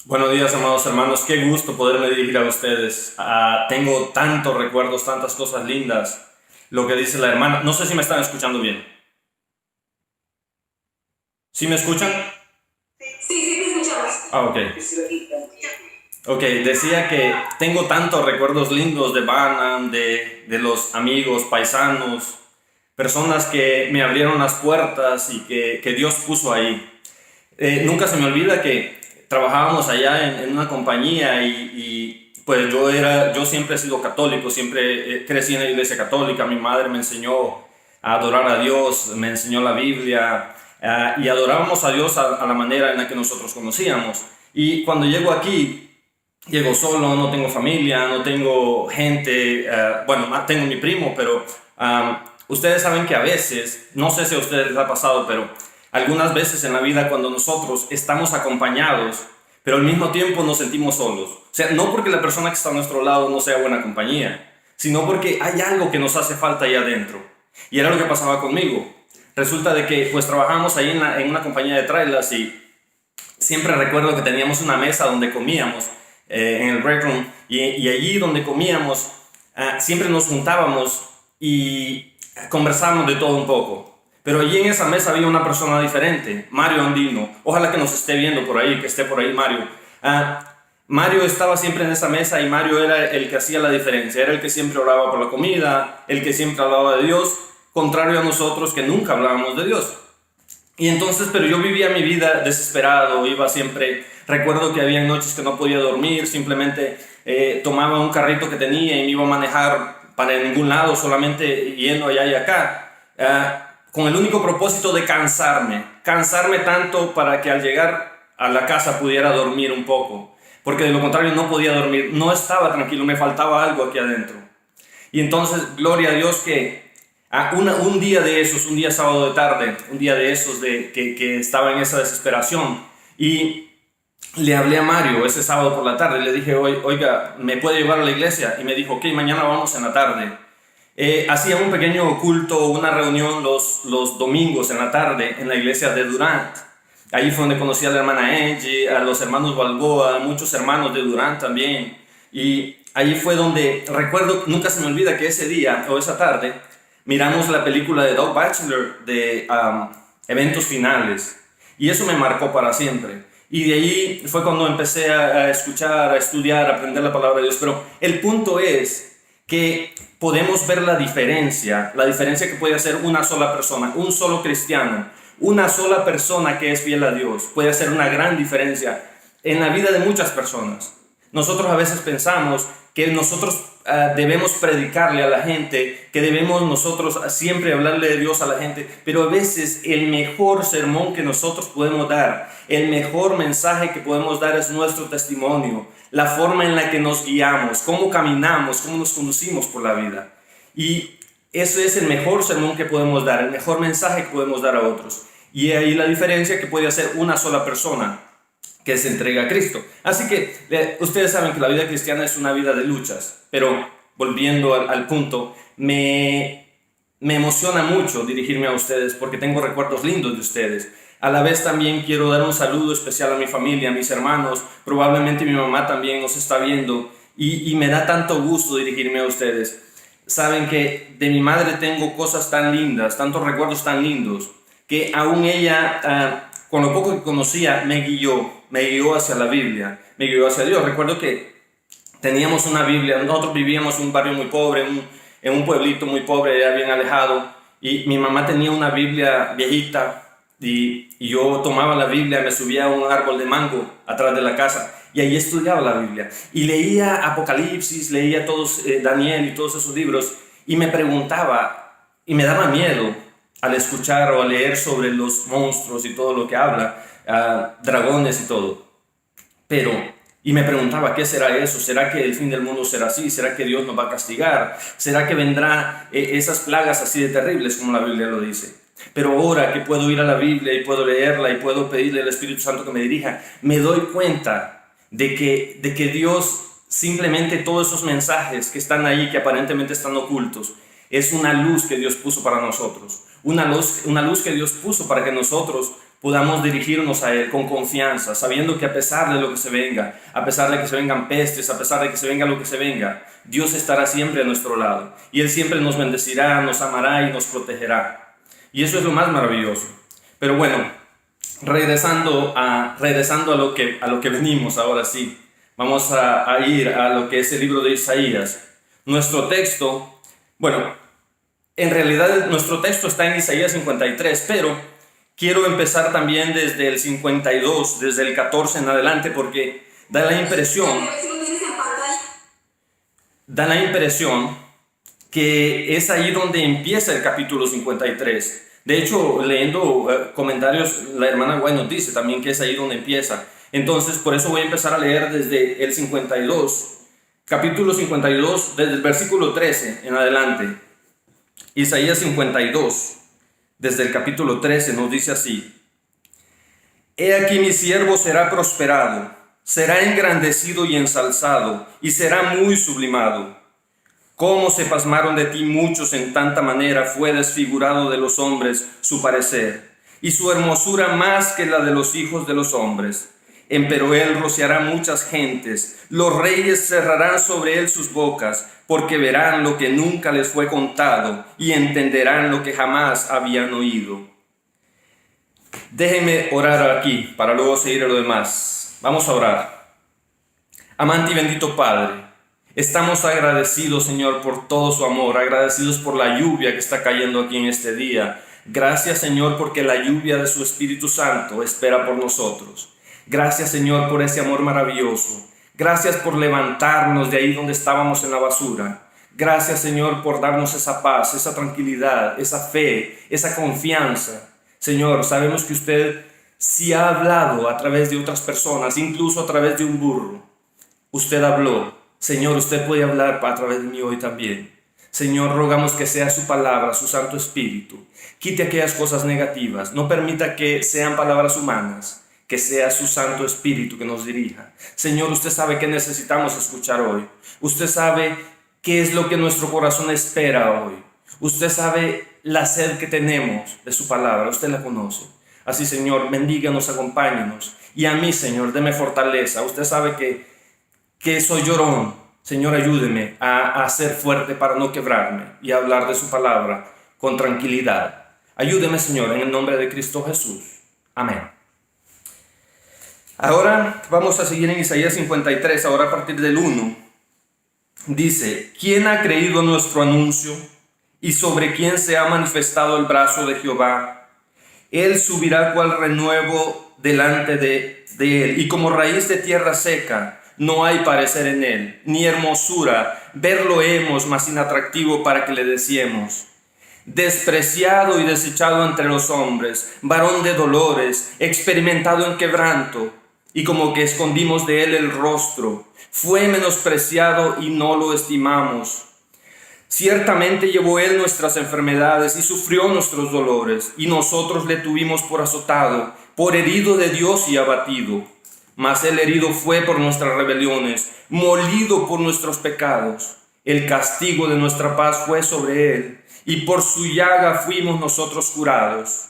Buenos días, amados hermanos. Qué gusto poderme dirigir a ustedes. Tengo tantos recuerdos, tantas cosas lindas. Lo que dice la hermana. No sé si me están escuchando bien. ¿Sí me escuchan? Sí, te escuchamos. Ok. Ok, decía que tengo tantos recuerdos lindos de Banam, de los amigos, paisanos, personas que me abrieron las puertas y que Dios puso ahí. Nunca se me olvida que trabajábamos allá en una compañía pues yo siempre he sido católico, siempre crecí en la iglesia católica. Mi madre me enseñó a adorar a Dios, me enseñó la Biblia, y adorábamos a Dios a la manera en la que nosotros conocíamos. Y cuando llego aquí, llego solo, no tengo familia, no tengo gente, bueno, tengo mi primo, pero ustedes saben que a veces, no sé si a ustedes les ha pasado, pero algunas veces en la vida cuando nosotros estamos acompañados, pero al mismo tiempo nos sentimos solos. O sea, no porque la persona que está a nuestro lado no sea buena compañía, sino porque hay algo que nos hace falta ahí adentro. Y era lo que pasaba conmigo. Resulta de que pues trabajamos ahí en una compañía de trailers y siempre recuerdo que teníamos una mesa donde comíamos, en el break room, y allí donde comíamos, siempre nos juntábamos y conversábamos de todo un poco. Pero allí en esa mesa había una persona diferente, Mario Andino. Ojalá que nos esté viendo por ahí, que esté por ahí Mario. Mario estaba siempre en esa mesa y Mario era el que hacía la diferencia, era el que siempre oraba por la comida, el que siempre hablaba de Dios, contrario a nosotros que nunca hablábamos de Dios. Y entonces, pero yo vivía mi vida desesperado, iba siempre, recuerdo que había noches que no podía dormir, simplemente tomaba un carrito que tenía y me iba a manejar para ningún lado, solamente yendo allá y acá, con el único propósito de cansarme tanto para que al llegar a la casa pudiera dormir un poco, porque de lo contrario no podía dormir, no estaba tranquilo, me faltaba algo aquí adentro. Y entonces, gloria a Dios que un día de esos, un día sábado de tarde, un día de esos que estaba en esa desesperación y le hablé a Mario ese sábado por la tarde, le dije, oiga, ¿me puede llevar a la iglesia? Y me dijo, ok, mañana vamos en la tarde. Hacía un pequeño culto, una reunión los domingos en la tarde en la iglesia de Durant. Ahí fue donde conocí a la hermana Angie, a los hermanos Balboa, muchos hermanos de Durant también. Y ahí fue donde, recuerdo, nunca se me olvida que ese día o esa tarde, miramos la película de Doug Batchelor de Eventos Finales, y eso me marcó para siempre. Y de ahí fue cuando empecé a escuchar, a estudiar, a aprender la palabra de Dios. Pero el punto es que podemos ver la diferencia que puede hacer una sola persona, un solo cristiano, una sola persona que es fiel a Dios. Puede hacer una gran diferencia en la vida de muchas personas. Nosotros a veces pensamos que nosotros debemos predicarle a la gente, que debemos nosotros siempre hablarle de Dios a la gente, pero a veces el mejor sermón que nosotros podemos dar, el mejor mensaje que podemos dar es nuestro testimonio, la forma en la que nos guiamos, cómo caminamos, cómo nos conducimos por la vida. Y eso es el mejor sermón que podemos dar, el mejor mensaje que podemos dar a otros. Y ahí la diferencia que puede hacer una sola persona que se entrega a Cristo. Así que ustedes saben que la vida cristiana es una vida de luchas, pero volviendo al punto, me emociona mucho dirigirme a ustedes porque tengo recuerdos lindos de ustedes. A la vez también quiero dar un saludo especial a mi familia, a mis hermanos, probablemente mi mamá también nos está viendo y me da tanto gusto dirigirme a ustedes. Saben que de mi madre tengo cosas tan lindas, tantos recuerdos tan lindos, que aún ella, con lo poco que conocía, me guió hacia la Biblia, me guió hacia Dios. Recuerdo que teníamos una Biblia, nosotros vivíamos en un barrio muy pobre, en un pueblito muy pobre, ya bien alejado, y mi mamá tenía una Biblia viejita, y yo tomaba la Biblia, me subía a un árbol de mango atrás de la casa, y ahí estudiaba la Biblia, y leía Apocalipsis, leía todos, Daniel y todos esos libros, y me preguntaba, y me daba miedo al escuchar o a leer sobre los monstruos y todo lo que habla, dragones y todo. Y me preguntaba, ¿qué será eso? ¿Será que el fin del mundo será así? ¿Será que Dios nos va a castigar? ¿Será que vendrán esas plagas así de terribles como la Biblia lo dice? Pero ahora que puedo ir a la Biblia y puedo leerla y puedo pedirle al Espíritu Santo que me dirija, me doy cuenta de que Dios, simplemente todos esos mensajes que están ahí, que aparentemente están ocultos, es una luz que Dios puso para nosotros. Una luz que Dios puso para que nosotros podamos dirigirnos a Él con confianza, sabiendo que a pesar de lo que se venga, a pesar de que se vengan pestes, a pesar de que se venga lo que se venga, Dios estará siempre a nuestro lado y Él siempre nos bendecirá, nos amará y nos protegerá. Y eso es lo más maravilloso. Pero bueno, regresando a lo que venimos ahora sí, vamos a ir a lo que es el libro de Isaías. Nuestro texto, bueno, en realidad nuestro texto está en Isaías 53, pero quiero empezar también desde el 52, desde el 14 en adelante, porque da la impresión que es ahí donde empieza el capítulo 53. De hecho, leyendo comentarios, la hermana White nos dice también que es ahí donde empieza. Entonces, por eso voy a empezar a leer desde el 52, capítulo 52, desde el versículo 13 en adelante. Isaías 52, desde el capítulo 13, nos dice así: He aquí mi siervo será prosperado, será engrandecido y ensalzado, y será muy sublimado. Cómo se pasmaron de ti muchos en tanta manera, fue desfigurado de los hombres su parecer, y su hermosura más que la de los hijos de los hombres. Empero él rociará muchas gentes, los reyes cerrarán sobre él sus bocas, porque verán lo que nunca les fue contado, y entenderán lo que jamás habían oído. Déjenme orar aquí, para luego seguir a lo demás. Vamos a orar. Amante y bendito Padre, estamos agradecidos, Señor, por todo su amor, agradecidos por la lluvia que está cayendo aquí en este día. Gracias, Señor, porque la lluvia de su Espíritu Santo espera por nosotros. Gracias, Señor, por ese amor maravilloso. Gracias por levantarnos de ahí donde estábamos en la basura. Gracias, Señor, por darnos esa paz, esa tranquilidad, esa fe, esa confianza. Señor, sabemos que usted sí ha hablado a través de otras personas, incluso a través de un burro. Usted habló. Señor, usted puede hablar a través de mí hoy también. Señor, rogamos que sea su palabra, su Santo Espíritu. Quite aquellas cosas negativas. No permita que sean palabras humanas. Que sea su Santo Espíritu que nos dirija. Señor, usted sabe qué necesitamos escuchar hoy. Usted sabe qué es lo que nuestro corazón espera hoy. Usted sabe la sed que tenemos de su palabra. Usted la conoce. Así, Señor, bendíganos, acompáñenos. Y a mí, Señor, deme fortaleza. Usted sabe que soy llorón. Señor, ayúdeme a ser fuerte para no quebrarme y a hablar de su palabra con tranquilidad. Ayúdeme, Señor, en el nombre de Cristo Jesús. Amén. Ahora vamos a seguir en Isaías 53, ahora a partir del 1. Dice: ¿Quién ha creído nuestro anuncio? ¿Y sobre quién se ha manifestado el brazo de Jehová? Él subirá cual renuevo delante de él, y como raíz de tierra seca, no hay parecer en él, ni hermosura, verlo hemos, mas inatractivo para que le deseemos. Despreciado y desechado entre los hombres, varón de dolores, experimentado en quebranto, y como que escondimos de él el rostro. Fue menospreciado y no lo estimamos. Ciertamente llevó él nuestras enfermedades y sufrió nuestros dolores, y nosotros le tuvimos por azotado, por herido de Dios y abatido. Mas el herido fue por nuestras rebeliones, molido por nuestros pecados. El castigo de nuestra paz fue sobre él, y por su llaga fuimos nosotros curados.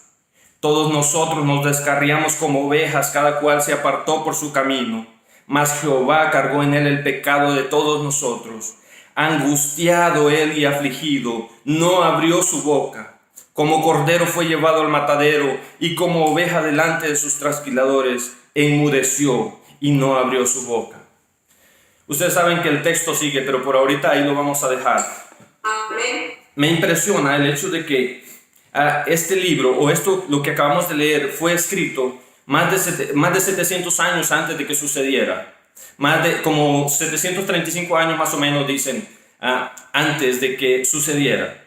Todos nosotros nos descarriamos como ovejas, cada cual se apartó por su camino. Mas Jehová cargó en él el pecado de todos nosotros. Angustiado él y afligido, no abrió su boca. Como cordero fue llevado al matadero, y como oveja delante de sus trasquiladores, enmudeció y no abrió su boca. Ustedes saben que el texto sigue, pero por ahorita ahí lo vamos a dejar. Amén. Me impresiona el hecho de que este libro, o esto, lo que acabamos de leer, fue escrito más de 700 años antes de que sucediera. Como 735 años más o menos, dicen, antes de que sucediera.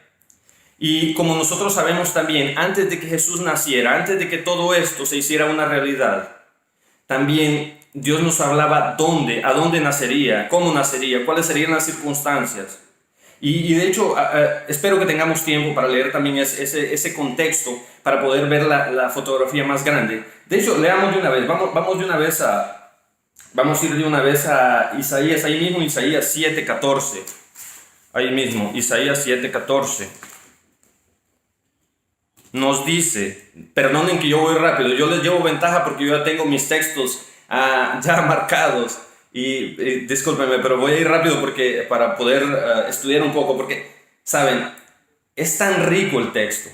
Y como nosotros sabemos también, antes de que Jesús naciera, antes de que todo esto se hiciera una realidad, también Dios nos hablaba a dónde nacería, cómo nacería, cuáles serían las circunstancias. Y de hecho, espero que tengamos tiempo para leer también ese contexto, para poder ver la fotografía más grande. De hecho, leamos de una vez, vamos a ir de una vez a Isaías, ahí mismo Isaías 7:14. Ahí mismo, Isaías 7:14. nos dice, perdonen que yo voy rápido, yo les llevo ventaja porque yo ya tengo mis textos ya marcados y discúlpenme, pero voy a ir rápido porque, para poder estudiar un poco, porque, ¿saben? Es tan rico el texto,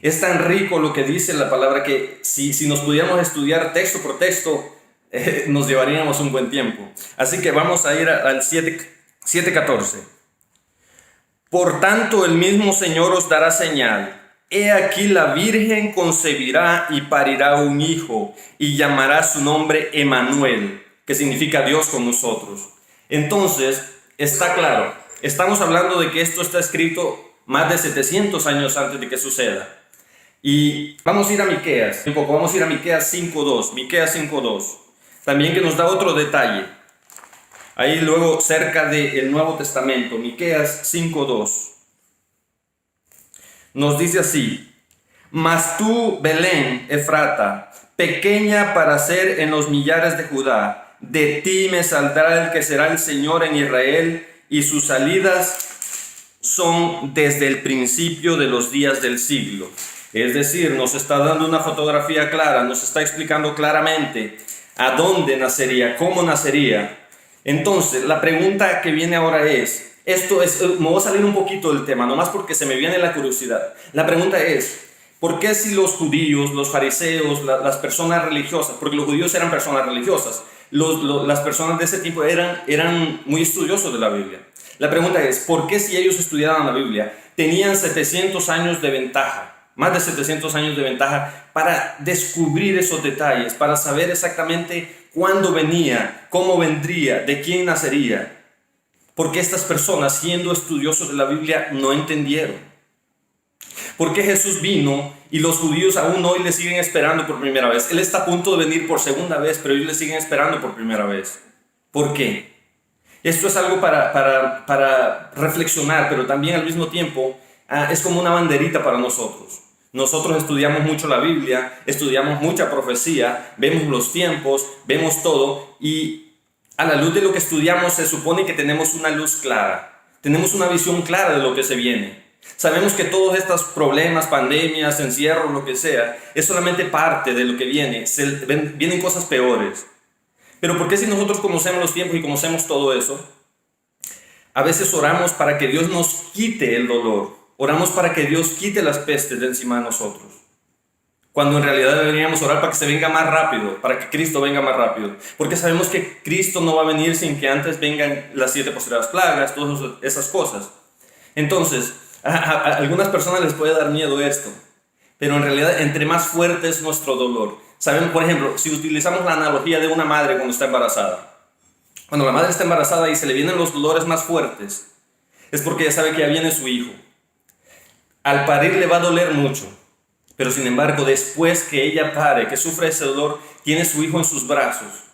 es tan rico lo que dice la palabra que si nos pudiéramos estudiar texto por texto, nos llevaríamos un buen tiempo. Así que vamos a ir al 7:14. Por tanto, el mismo Señor os dará señal. He aquí la Virgen concebirá y parirá un hijo, y llamará su nombre Emmanuel, que significa Dios con nosotros. Entonces, está claro, estamos hablando de que esto está escrito más de 700 años antes de que suceda. Y vamos a ir a Miqueas, un poco, vamos a ir a Miqueas 5:2, Miqueas 5:2, también que nos da otro detalle. Ahí luego cerca del Nuevo Testamento, Miqueas 5:2. Nos dice así: mas tú, Belén, Efrata, pequeña para ser en los millares de Judá, de ti me saldrá el que será el Señor en Israel, y sus salidas son desde el principio de los días del siglo. Es decir, nos está dando una fotografía clara, nos está explicando claramente a dónde nacería, cómo nacería. Entonces, la pregunta que viene ahora es, me voy a salir un poquito del tema, nomás porque se me viene la curiosidad. La pregunta es, ¿por qué si los judíos, los fariseos, las personas religiosas, porque los judíos eran personas religiosas, las personas de ese tipo eran muy estudiosos de la Biblia? La pregunta es, ¿por qué si ellos estudiaban la Biblia, tenían 700 años de ventaja, más de 700 años de ventaja para descubrir esos detalles, para saber exactamente cuándo venía, cómo vendría, de quién nacería? Porque estas personas, siendo estudiosos de la Biblia, no entendieron. Porque Jesús vino y los judíos aún hoy le siguen esperando por primera vez. Él está a punto de venir por segunda vez, pero ellos le siguen esperando por primera vez. ¿Por qué? Esto es algo para reflexionar, pero también al mismo tiempo es como una banderita para nosotros. Nosotros estudiamos mucho la Biblia, estudiamos mucha profecía, vemos los tiempos, vemos todo, y a la luz de lo que estudiamos se supone que tenemos una luz clara, tenemos una visión clara de lo que se viene. Sabemos que todos estos problemas, pandemias, encierros, lo que sea, es solamente parte de lo que viene. Vienen cosas peores. Pero ¿por qué si nosotros conocemos los tiempos y conocemos todo eso? A veces oramos para que Dios nos quite el dolor. Oramos para que Dios quite las pestes de encima de nosotros. Cuando en realidad deberíamos orar para que se venga más rápido, para que Cristo venga más rápido. Porque sabemos que Cristo no va a venir sin que antes vengan las 7 postreras plagas, todas esas cosas. Entonces, a algunas personas les puede dar miedo esto. Pero en realidad, entre más fuerte es nuestro dolor. Saben, por ejemplo, si utilizamos la analogía de una madre cuando está embarazada. Cuando la madre está embarazada y se le vienen los dolores más fuertes, es porque ya sabe que ya viene su hijo. Al parir le va a doler mucho. Pero sin embargo, después que ella pare, que sufre ese dolor, tiene su hijo en sus brazos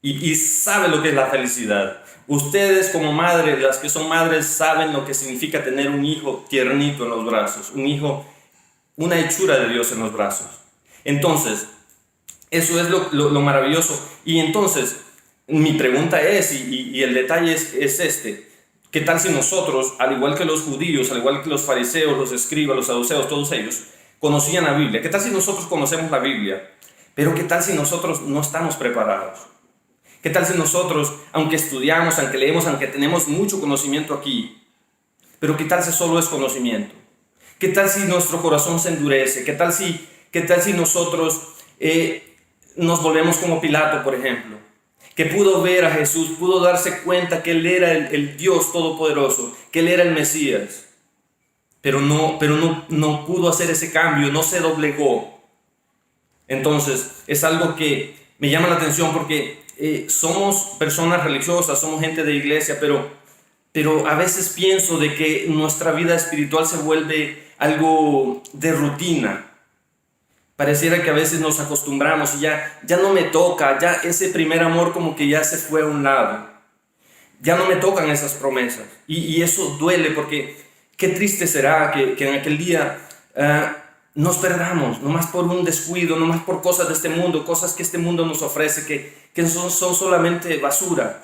y sabe lo que es la felicidad. Ustedes como madres, las que son madres, saben lo que significa tener un hijo tiernito en los brazos, un hijo, una hechura de Dios en los brazos. Entonces, eso es lo maravilloso. Y entonces, mi pregunta es, y el detalle es este: ¿qué tal si nosotros, al igual que los judíos, al igual que los fariseos, los escribas, los saduceos, todos ellos, conocían la Biblia? ¿Qué tal si nosotros conocemos la Biblia? Pero ¿qué tal si nosotros no estamos preparados? ¿Qué tal si nosotros, aunque estudiamos, aunque leemos, aunque tenemos mucho conocimiento aquí, pero qué tal si solo es conocimiento? ¿Qué tal si nuestro corazón se endurece? ¿Qué tal si nosotros nos volvemos como Pilato, por ejemplo? Que pudo ver a Jesús, pudo darse cuenta que Él era el Dios Todopoderoso, que Él era el Mesías. Pero no pudo hacer ese cambio, no se doblegó. Entonces, es algo que me llama la atención porque somos personas religiosas, somos gente de iglesia, pero a veces pienso de que nuestra vida espiritual se vuelve algo de rutina. Pareciera que a veces nos acostumbramos y ya no me toca, ya ese primer amor como que ya se fue a un lado. Ya no me tocan esas promesas. Y eso duele porque qué triste será que en aquel día nos perdamos, nomás por un descuido, nomás por cosas de este mundo, cosas que este mundo nos ofrece, que son solamente basura.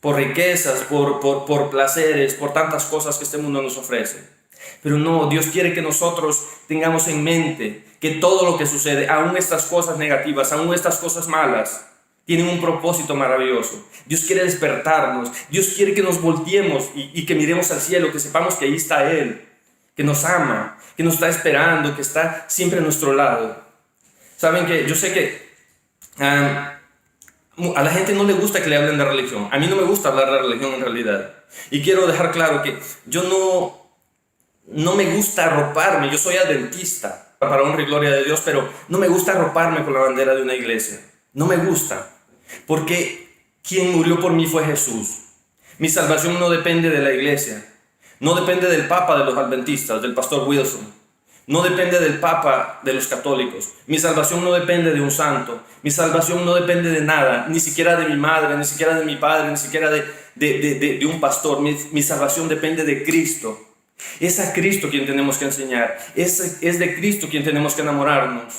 por riquezas, por placeres, por tantas cosas que este mundo nos ofrece. Pero no, Dios quiere que nosotros tengamos en mente que todo lo que sucede, aún estas cosas negativas, aún estas cosas malas, tienen un propósito maravilloso. Dios quiere despertarnos, Dios quiere que nos volteemos y que miremos al cielo, que sepamos que ahí está Él, que nos ama, que nos está esperando, que está siempre a nuestro lado. Saben que yo sé que a la gente no le gusta que le hablen de religión. A mí no me gusta hablar de religión en realidad. Y quiero dejar claro que yo no me gusta arroparme. Yo soy adventista, para honra y gloria de Dios, pero no me gusta arroparme con la bandera de una iglesia. No me gusta. Porque quien murió por mí fue Jesús. Mi salvación no depende de la iglesia. No depende del papa de los adventistas, del pastor Wilson. No depende del papa de los católicos. Mi salvación no depende de un santo. Mi salvación no depende de nada, ni siquiera de mi madre, ni siquiera de mi padre, ni siquiera de un pastor. Mi salvación depende de Cristo. Es a Cristo quien tenemos que enseñar. Es de Cristo quien tenemos que enamorarnos.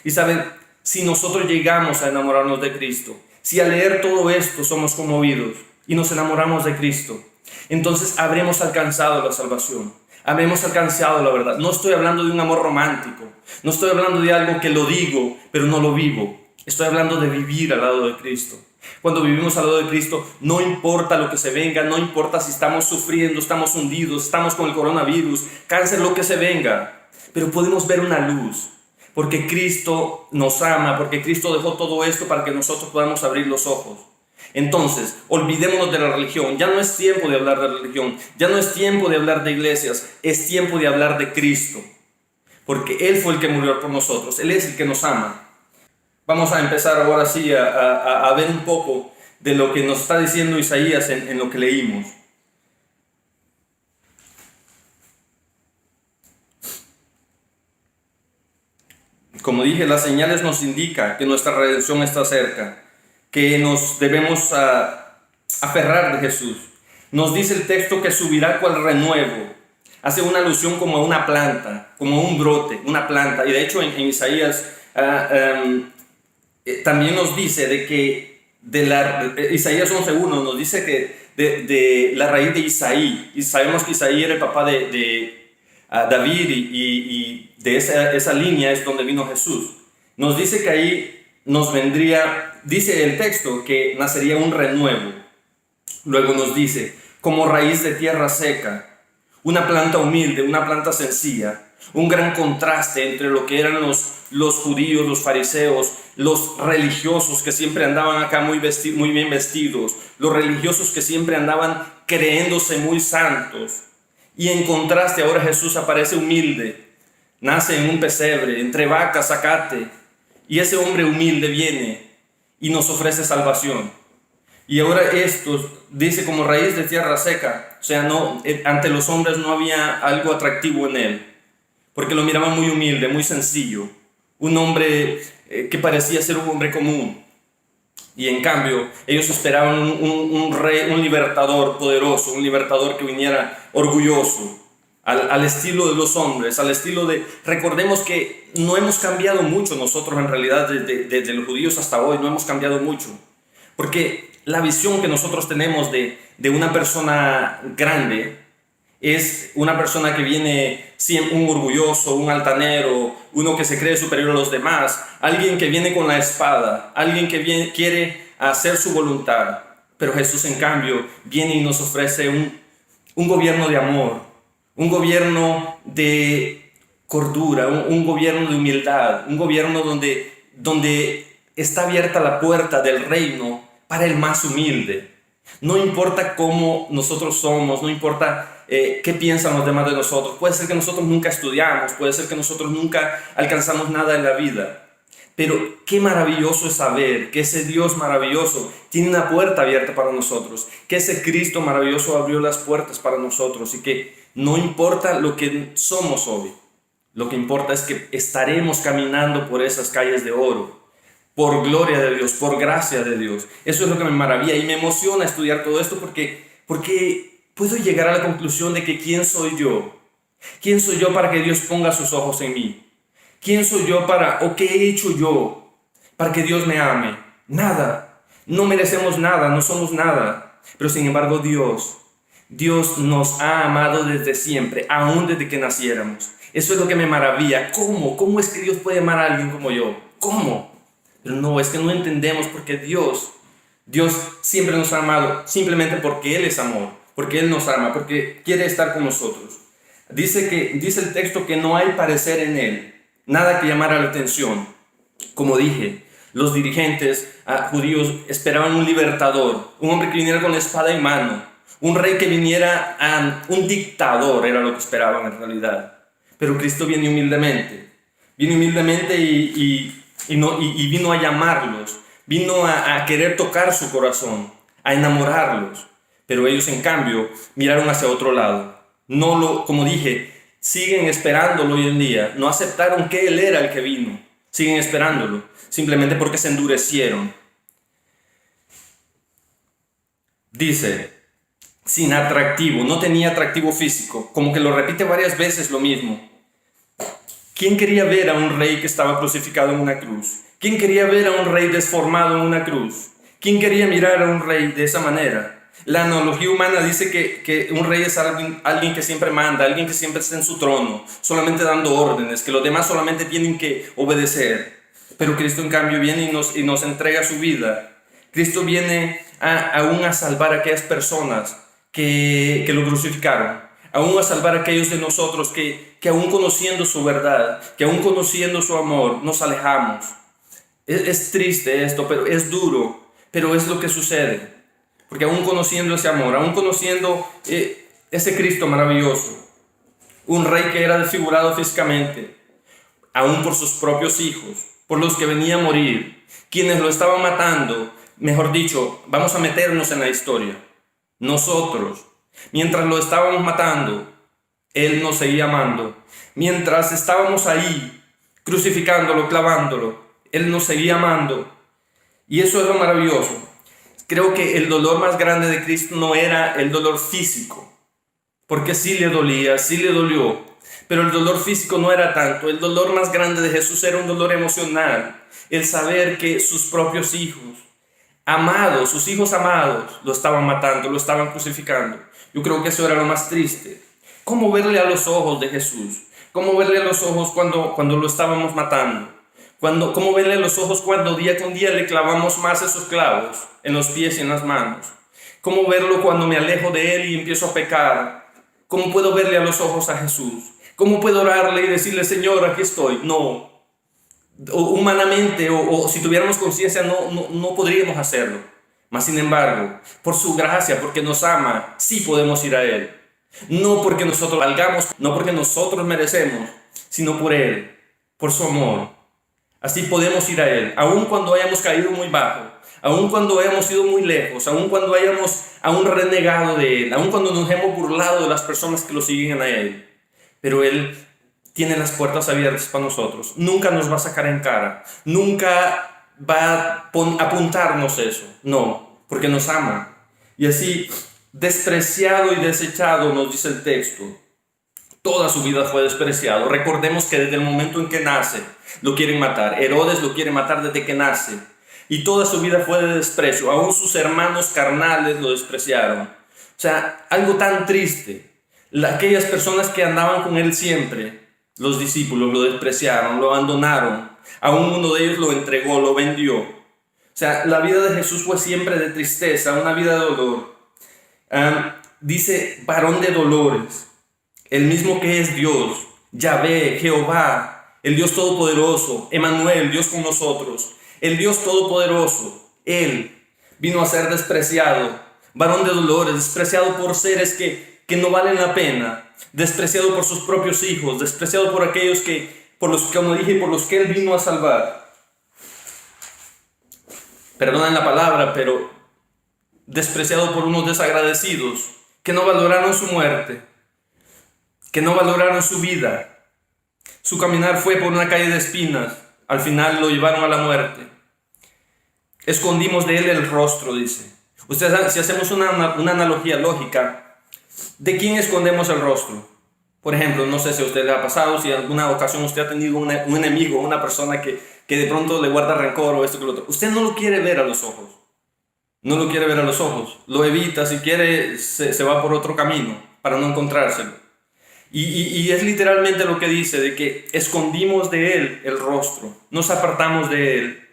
Y saben, si nosotros llegamos a enamorarnos de Cristo, si al leer todo esto somos conmovidos y nos enamoramos de Cristo, entonces habremos alcanzado la salvación. Habremos alcanzado la verdad. No estoy hablando de un amor romántico. No estoy hablando de algo que lo digo, pero no lo vivo. Estoy hablando de vivir al lado de Cristo. Cuando vivimos al lado de Cristo, no importa lo que se venga, no importa si estamos sufriendo, estamos hundidos, estamos con el coronavirus, cáncer, lo que se venga. Pero podemos ver una luz, porque Cristo nos ama, porque Cristo dejó todo esto para que nosotros podamos abrir los ojos. Entonces, olvidémonos de la religión. Ya no es tiempo de hablar de religión, ya no es tiempo de hablar de iglesias, es tiempo de hablar de Cristo, porque Él fue el que murió por nosotros, Él es el que nos ama. Vamos a empezar ahora sí a ver un poco de lo que nos está diciendo Isaías en lo que leímos. Como dije, las señales nos indican que nuestra redención está cerca, que nos debemos aferrar de Jesús. Nos dice el texto que subirá cual renuevo. Hace una alusión como a una planta, como un brote, una planta. Y de hecho en Isaías también nos dice de que Isaías 11.1 nos dice que de la raíz de Isaí. Y sabemos que Isaí era el papá de David y de esa línea es donde vino Jesús. Nos dice que ahí nos vendría, dice el texto, que nacería un renuevo. Luego nos dice, como raíz de tierra seca, una planta humilde, una planta sencilla, un gran contraste entre lo que eran los judíos, los fariseos, los religiosos que siempre andaban acá muy bien vestidos, los religiosos que siempre andaban creyéndose muy santos. Y en contraste ahora Jesús aparece humilde, nace en un pesebre, entre vacas, zacate. Y ese hombre humilde viene y nos ofrece salvación. Y ahora esto dice como raíz de tierra seca. O sea, ante los hombres no había algo atractivo en él, porque lo miraban muy humilde, muy sencillo. Un hombre que parecía ser un hombre común. Y en cambio, ellos esperaban un rey, un libertador poderoso, un libertador que viniera orgulloso. Al estilo de los hombres, al estilo de... Recordemos que no hemos cambiado mucho nosotros en realidad desde los judíos hasta hoy, no hemos cambiado mucho. Porque la visión que nosotros tenemos de una persona grande es una persona que viene un orgulloso, un altanero, uno que se cree superior a los demás, alguien que viene con la espada, alguien que quiere hacer su voluntad. Pero Jesús en cambio viene y nos ofrece un gobierno de amor, un gobierno de cordura, un gobierno de humildad, un gobierno donde está abierta la puerta del reino para el más humilde. No importa cómo nosotros somos, no importa qué piensan los demás de nosotros. Puede ser que nosotros nunca estudiamos, puede ser que nosotros nunca alcanzamos nada en la vida. Pero qué maravilloso es saber que ese Dios maravilloso tiene una puerta abierta para nosotros, que ese Cristo maravilloso abrió las puertas para nosotros y que no importa lo que somos hoy, lo que importa es que estaremos caminando por esas calles de oro, por gloria de Dios, por gracia de Dios. Eso es lo que me maravilla y me emociona estudiar todo esto porque puedo llegar a la conclusión de que ¿quién soy yo? ¿Quién soy yo para que Dios ponga sus ojos en mí? ¿Quién soy yo o qué he hecho yo para que Dios me ame? Nada. No merecemos nada, no somos nada. Pero sin embargo Dios nos ha amado desde siempre, aún desde que naciéramos. Eso es lo que me maravilla. ¿Cómo es que Dios puede amar a alguien como yo? ¿Cómo? Pero no, es que no entendemos porque Dios siempre nos ha amado simplemente porque Él es amor, porque Él nos ama, porque quiere estar con nosotros. Dice el texto que no hay parecer en Él, nada que llamara la atención. Como dije, los dirigentes judíos esperaban un libertador, un hombre que viniera con la espada en mano, un rey que viniera, un dictador era lo que esperaban en realidad. Pero Cristo viene humildemente y vino a llamarlos, vino a querer tocar su corazón, a enamorarlos. Pero ellos en cambio miraron hacia otro lado. Como dije, siguen esperándolo hoy en día. No aceptaron que Él era el que vino. Siguen esperándolo, simplemente porque se endurecieron. Dice, sin atractivo, no tenía atractivo físico, como que lo repite varias veces lo mismo. ¿Quién quería ver a un rey que estaba crucificado en una cruz? ¿Quién quería ver a un rey desformado en una cruz? ¿Quién quería mirar a un rey de esa manera? La analogía humana dice que un rey es alguien que siempre manda, alguien que siempre está en su trono, solamente dando órdenes, que los demás solamente tienen que obedecer. Pero Cristo en cambio viene y nos entrega su vida. Cristo viene aún a salvar a aquellas personas que lo crucificaron, aún a salvar a aquellos de nosotros que aún conociendo su verdad, que aún conociendo su amor, nos alejamos. Es triste esto, pero es duro, pero es lo que sucede. Porque aún conociendo ese amor, aún conociendo ese Cristo maravilloso, un rey que era desfigurado físicamente, aún por sus propios hijos, por los que venía a morir, quienes lo estaban matando, mejor dicho, vamos a meternos en la historia. Nosotros, mientras lo estábamos matando, Él nos seguía amando. Mientras estábamos ahí, crucificándolo, clavándolo, Él nos seguía amando. Y eso es lo maravilloso. Creo que el dolor más grande de Cristo no era el dolor físico, porque sí le dolía, sí le dolió, pero el dolor físico no era tanto. El dolor más grande de Jesús era un dolor emocional, el saber que sus propios hijos, amados, sus hijos amados, lo estaban matando, lo estaban crucificando. Yo creo que eso era lo más triste. ¿Cómo verle a los ojos de Jesús? ¿Cómo verle a los ojos cuando lo estábamos matando? ¿Cómo verle a los ojos cuando día con día le clavamos más esos clavos en los pies y en las manos? ¿Cómo verlo cuando me alejo de Él y empiezo a pecar? ¿Cómo puedo verle a los ojos a Jesús? ¿Cómo puedo orarle y decirle, Señor, aquí estoy? No. Humanamente, o si tuviéramos conciencia, no podríamos hacerlo. Mas sin embargo, por su gracia, porque nos ama, sí podemos ir a Él. No porque nosotros valgamos, no porque nosotros merecemos, sino por Él, por su amor. Así podemos ir a Él, aun cuando hayamos caído muy bajo, aun cuando hayamos ido muy lejos, aun cuando hayamos aún renegado de Él, aun cuando nos hemos burlado de las personas que lo siguen a Él. Pero Él tiene las puertas abiertas para nosotros. Nunca nos va a sacar en cara, nunca va a apuntarnos eso. No, porque nos ama. Y así, despreciado y desechado, nos dice el texto, toda su vida fue despreciado. Recordemos que desde el momento en que nace, lo quieren matar. Herodes lo quiere matar desde que nace. Y toda su vida fue de desprecio. Aún sus hermanos carnales lo despreciaron. O sea, algo tan triste. Aquellas personas que andaban con él siempre, los discípulos, lo despreciaron, lo abandonaron. Aún uno de ellos lo entregó, lo vendió. O sea, la vida de Jesús fue siempre de tristeza, una vida de dolor. Dice, varón de dolores. El mismo que es Dios, Yahvé, Jehová, el Dios Todopoderoso, Emmanuel, Dios con nosotros, el Dios Todopoderoso, Él vino a ser despreciado, varón de dolores, despreciado por seres que no valen la pena, despreciado por sus propios hijos, despreciado por aquellos por los que Él vino a salvar. Perdonen la palabra, pero despreciado por unos desagradecidos que no valoraron su muerte, que no valoraron su vida. Su caminar fue por una calle de espinas. Al final lo llevaron a la muerte. Escondimos de Él el rostro, dice. Ustedes saben, si hacemos una analogía lógica, ¿de quién escondemos el rostro? Por ejemplo, no sé si a usted le ha pasado, si en alguna ocasión usted ha tenido un enemigo, una persona que de pronto le guarda rencor o esto que lo otro. Usted no lo quiere ver a los ojos. No lo quiere ver a los ojos, lo evita, si quiere se va por otro camino para no encontrárselo. Y es literalmente lo que dice, de que escondimos de Él el rostro, nos apartamos de Él.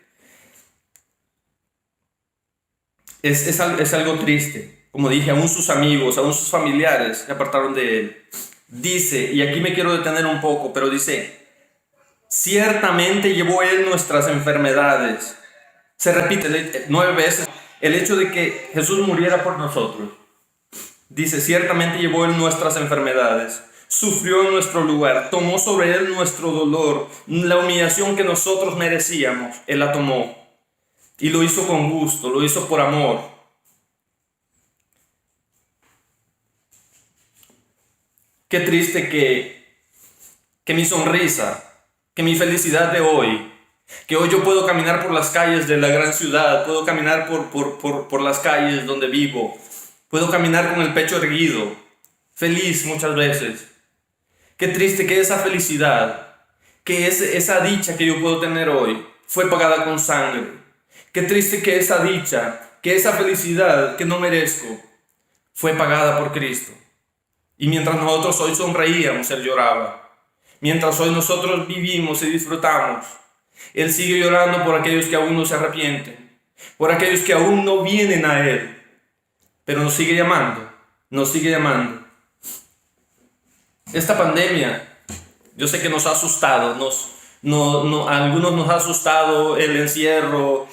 Es algo triste. Como dije, aún sus amigos, aún sus familiares se apartaron de Él. Dice, y aquí me quiero detener un poco, pero dice, ciertamente llevó Él nuestras enfermedades. Se repite 9 veces el hecho de que Jesús muriera por nosotros. Dice, ciertamente llevó Él nuestras enfermedades, sufrió en nuestro lugar, tomó sobre Él nuestro dolor, la humillación que nosotros merecíamos, Él la tomó. Y lo hizo con gusto, lo hizo por amor. Qué triste que mi sonrisa, que mi felicidad de hoy, que hoy yo puedo caminar por las calles de la gran ciudad, puedo caminar por las calles donde vivo, puedo caminar con el pecho erguido, feliz muchas veces. Qué triste que esa felicidad, que esa dicha que yo puedo tener hoy, fue pagada con sangre. Qué triste que esa dicha, que esa felicidad que no merezco, fue pagada por Cristo. Y mientras nosotros hoy sonreíamos, Él lloraba. Mientras hoy nosotros vivimos y disfrutamos, Él sigue llorando por aquellos que aún no se arrepienten, por aquellos que aún no vienen a Él, pero nos sigue llamando, nos sigue llamando. Esta pandemia, yo sé que nos ha asustado, a algunos nos ha asustado el encierro,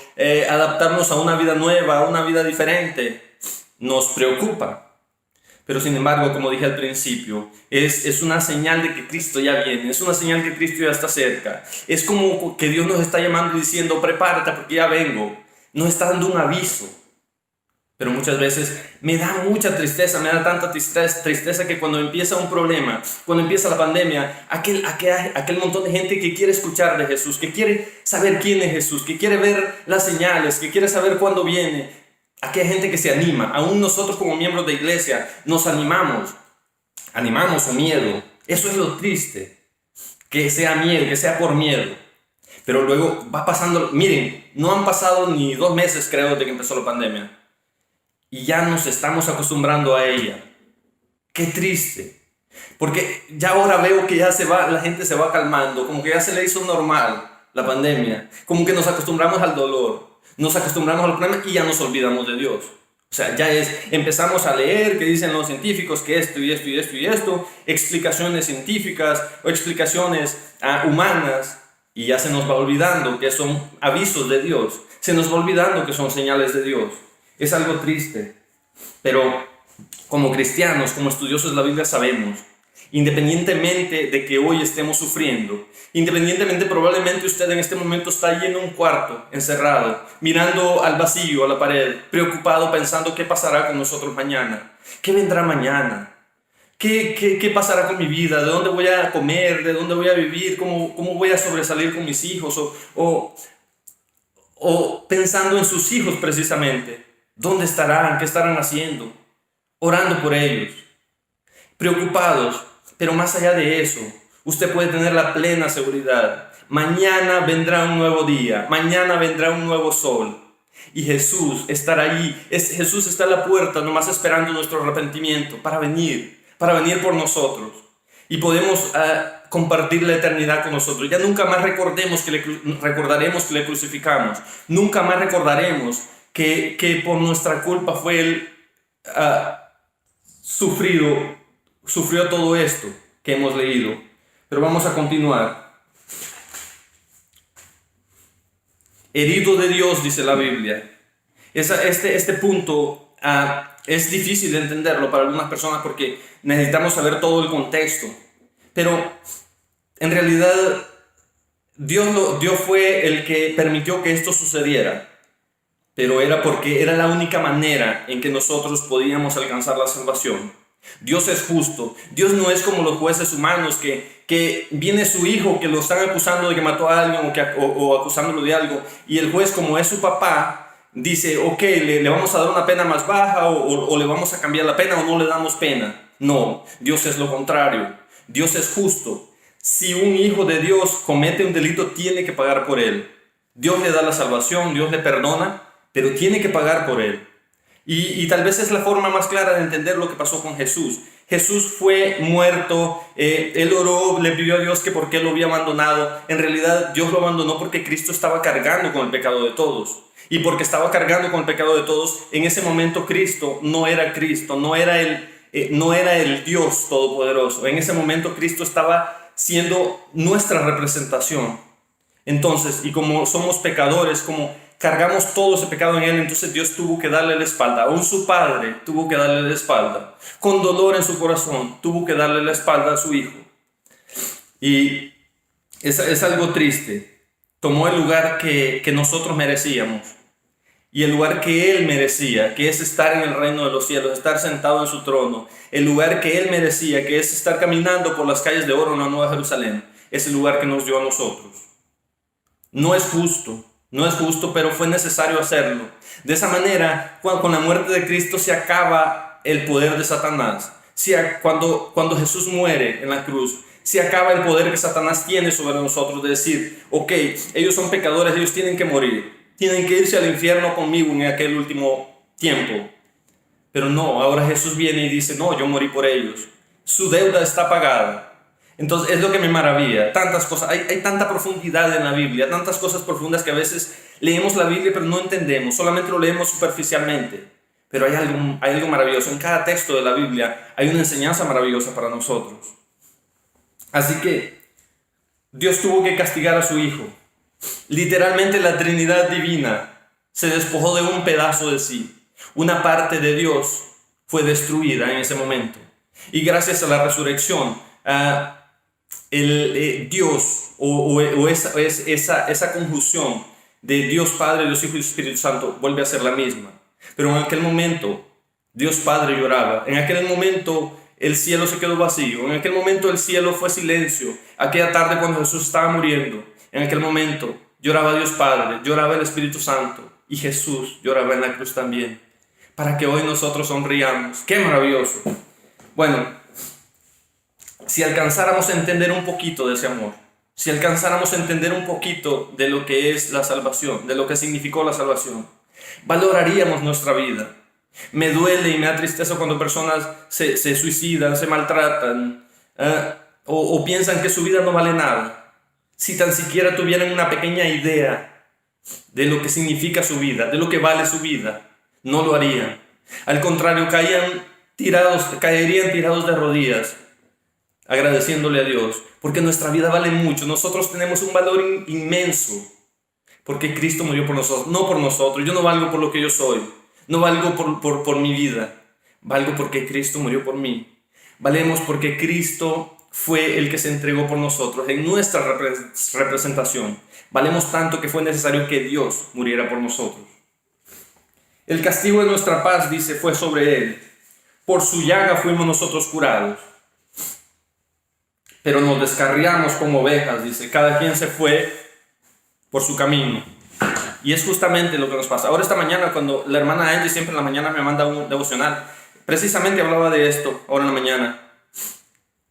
adaptarnos a una vida nueva, a una vida diferente, nos preocupa. Pero sin embargo, como dije al principio, es una señal de que Cristo ya viene, es una señal que Cristo ya está cerca. Es como que Dios nos está llamando y diciendo, prepárate porque ya vengo. Nos está dando un aviso. Pero muchas veces me da mucha tristeza, me da tanta tristeza que cuando empieza un problema, cuando empieza la pandemia, aquel montón de gente que quiere escuchar de Jesús, que quiere saber quién es Jesús, que quiere ver las señales, que quiere saber cuándo viene, aquella gente que se anima, aún nosotros como miembros de iglesia nos animamos o miedo. Eso es lo triste, que sea miedo, que sea por miedo. Pero luego va pasando, miren, no han pasado ni 2 meses creo de que empezó la pandemia. Y ya nos estamos acostumbrando a ella. Qué triste. Porque ya ahora veo que ya la gente se va calmando, como que ya se le hizo normal la pandemia. Como que nos acostumbramos al dolor, nos acostumbramos al problema y ya nos olvidamos de Dios. O sea, empezamos a leer que dicen los científicos que esto y esto y esto y esto, explicaciones científicas o explicaciones humanas, y ya se nos va olvidando que son avisos de Dios, se nos va olvidando que son señales de Dios. Es algo triste, pero como cristianos, como estudiosos de la Biblia sabemos, independientemente de que hoy estemos sufriendo, independientemente probablemente usted en este momento está allí en un cuarto, encerrado, mirando al vacío, a la pared, preocupado, pensando qué pasará con nosotros mañana, qué vendrá mañana, qué pasará con mi vida, de dónde voy a comer, de dónde voy a vivir, cómo voy a sobresalir con mis hijos, o pensando en sus hijos precisamente. ¿Dónde estarán? ¿Qué estarán haciendo? Orando por ellos. Preocupados. Pero más allá de eso, usted puede tener la plena seguridad. Mañana vendrá un nuevo día. Mañana vendrá un nuevo sol. Y Jesús estará allí. Jesús está a la puerta, nomás esperando nuestro arrepentimiento para venir por nosotros. Y podemos compartir la eternidad con nosotros. Ya nunca más recordaremos que le crucificamos. Nunca más recordaremos que por nuestra culpa fue Él sufrió todo esto que hemos leído. Pero vamos a continuar. Herido de Dios, dice la Biblia. Este punto es difícil de entenderlo para algunas personas porque necesitamos saber todo el contexto. Pero en realidad Dios fue el que permitió que esto sucediera. Pero era porque era la única manera en que nosotros podíamos alcanzar la salvación. Dios es justo. Dios no es como los jueces humanos que viene su hijo que lo están acusando de que mató a alguien o acusándolo de algo, y el juez, como es su papá, dice, ok, le vamos a dar una pena más baja o le vamos a cambiar la pena o no le damos pena. No, Dios es lo contrario. Dios es justo. Si un hijo de Dios comete un delito, tiene que pagar por él. Dios le da la salvación, Dios le perdona, pero tiene que pagar por él. Y tal vez es la forma más clara de entender lo que pasó con Jesús. Jesús fue muerto, él oró, le pidió a Dios que por qué lo había abandonado. En realidad Dios lo abandonó porque Cristo estaba cargando con el pecado de todos. Y porque estaba cargando con el pecado de todos, en ese momento Cristo, no era el Dios Todopoderoso. En ese momento Cristo estaba siendo nuestra representación. Entonces, y como somos pecadores, como cargamos todo ese pecado en Él, entonces Dios tuvo que darle la espalda. Aún su Padre tuvo que darle la espalda. Con dolor en su corazón, tuvo que darle la espalda a su Hijo. Y es algo triste. Tomó el lugar que nosotros merecíamos. Y el lugar que Él merecía, que es estar en el reino de los cielos, estar sentado en su trono. El lugar que Él merecía, que es estar caminando por las calles de oro en la Nueva Jerusalén, es el lugar que nos dio a nosotros. No es justo, pero fue necesario hacerlo. De esa manera, con la muerte de Cristo se acaba el poder de Satanás. Cuando Jesús muere en la cruz, se acaba el poder que Satanás tiene sobre nosotros de decir, ok, ellos son pecadores, ellos tienen que morir, tienen que irse al infierno conmigo en aquel último tiempo. Pero no, ahora Jesús viene y dice, no, yo morí por ellos. Su deuda está pagada. Entonces es lo que me maravilla, tantas cosas, hay tanta profundidad en la Biblia, tantas cosas profundas que a veces leemos la Biblia pero no entendemos, solamente lo leemos superficialmente. Pero hay algo maravilloso, en cada texto de la Biblia hay una enseñanza maravillosa para nosotros. Así que Dios tuvo que castigar a su Hijo. Literalmente la Trinidad divina se despojó de un pedazo de sí. Una parte de Dios fue destruida en ese momento. Y gracias a la resurrección, Dios esa conjunción de Dios Padre, Dios Hijo y Espíritu Santo vuelve a ser la misma. Pero en aquel momento Dios Padre lloraba, en aquel momento el cielo se quedó vacío, en aquel momento el cielo fue silencio. Aquella tarde cuando Jesús estaba muriendo, en aquel momento lloraba Dios Padre, lloraba el Espíritu Santo y Jesús lloraba en la cruz también, para que hoy nosotros sonriamos. ¡Qué maravilloso! Bueno, si alcanzáramos a entender un poquito de ese amor, si alcanzáramos a entender un poquito de lo que es la salvación, de lo que significó la salvación, valoraríamos nuestra vida. Me duele y me da tristeza cuando personas se suicidan, se maltratan o piensan que su vida no vale nada. Si tan siquiera tuvieran una pequeña idea de lo que significa su vida, de lo que vale su vida, no lo harían. Al contrario, caerían tirados de rodillas, agradeciéndole a Dios, porque nuestra vida vale mucho. Nosotros tenemos un valor inmenso, porque Cristo murió por nosotros, no por nosotros. Yo no valgo por lo que yo soy, no valgo por mi vida, valgo porque Cristo murió por mí. Valemos porque Cristo fue el que se entregó por nosotros en nuestra representación. Valemos tanto que fue necesario que Dios muriera por nosotros. El castigo de nuestra paz, dice, fue sobre Él. Por su llaga fuimos nosotros curados. Pero nos descarriamos como ovejas, dice. Cada quien se fue por su camino. Y es justamente lo que nos pasa. Ahora esta mañana, cuando la hermana Angie siempre en la mañana me manda un devocional, precisamente hablaba de esto, ahora en la mañana.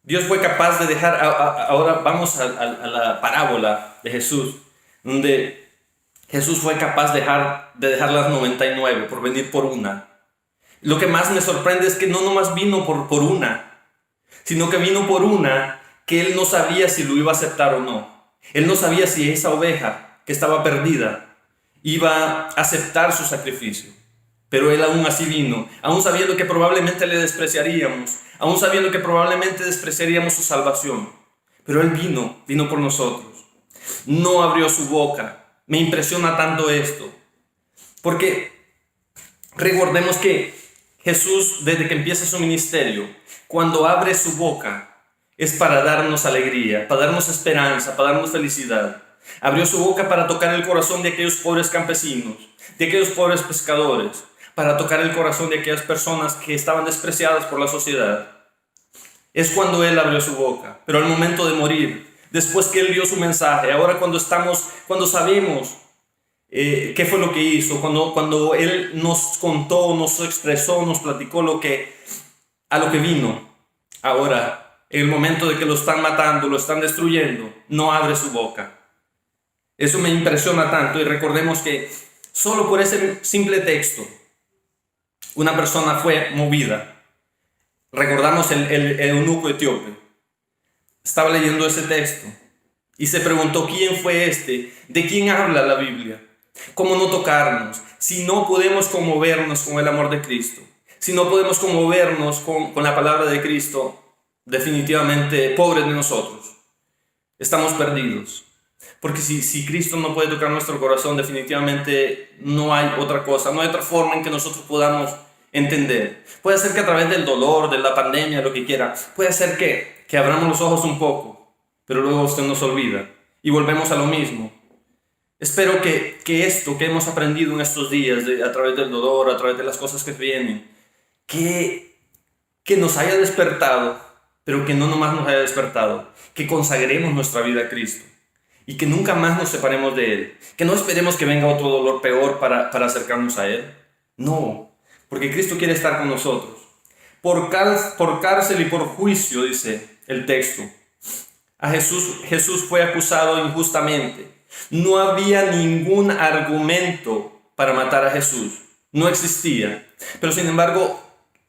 Dios fue capaz de dejar, ahora vamos a la parábola de Jesús, donde Jesús fue capaz de dejar las 99 por venir por una. Lo que más me sorprende es que no nomás vino por una, sino que vino por una que Él no sabía si lo iba a aceptar o no. Él no sabía si esa oveja que estaba perdida iba a aceptar su sacrificio. Pero Él aún así vino, aún sabiendo que probablemente le despreciaríamos, aún sabiendo que probablemente despreciaríamos su salvación. Pero Él vino por nosotros. No abrió su boca. Me impresiona tanto esto. Porque recordemos que Jesús, desde que empieza su ministerio, cuando abre su boca, es para darnos alegría, para darnos esperanza, para darnos felicidad. Abrió su boca para tocar el corazón de aquellos pobres campesinos, de aquellos pobres pescadores, para tocar el corazón de aquellas personas que estaban despreciadas por la sociedad. Es cuando Él abrió su boca. Pero al momento de morir, después que Él dio su mensaje, ahora cuando sabemos qué fue lo que hizo, cuando Él nos contó, nos expresó, nos platicó a lo que vino, ahora en el momento de que lo están matando, lo están destruyendo, no abre su boca. Eso me impresiona tanto. Y recordemos que solo por ese simple texto una persona fue movida. Recordamos el eunuco etíope. Estaba leyendo ese texto y se preguntó quién fue este, de quién habla la Biblia. ¿Cómo no tocarnos? Si no podemos conmovernos con el amor de Cristo, si no podemos conmovernos con la palabra de Cristo, definitivamente pobres de nosotros. Estamos perdidos. Porque si Cristo no puede tocar nuestro corazón, definitivamente no hay otra cosa, no hay otra forma en que nosotros podamos entender. Puede ser que a través del dolor, de la pandemia, lo que quiera, puede ser que abramos los ojos un poco, pero luego usted nos olvida y volvemos a lo mismo. Espero que esto que hemos aprendido en estos días, a través del dolor, a través de las cosas que vienen, que nos haya despertado, pero que no nomás nos haya despertado, que consagremos nuestra vida a Cristo y que nunca más nos separemos de Él, que no esperemos que venga otro dolor peor para acercarnos a Él. No, porque Cristo quiere estar con nosotros. Por cárcel y por juicio, dice el texto. A Jesús fue acusado injustamente. No había ningún argumento para matar a Jesús. No existía. Pero sin embargo,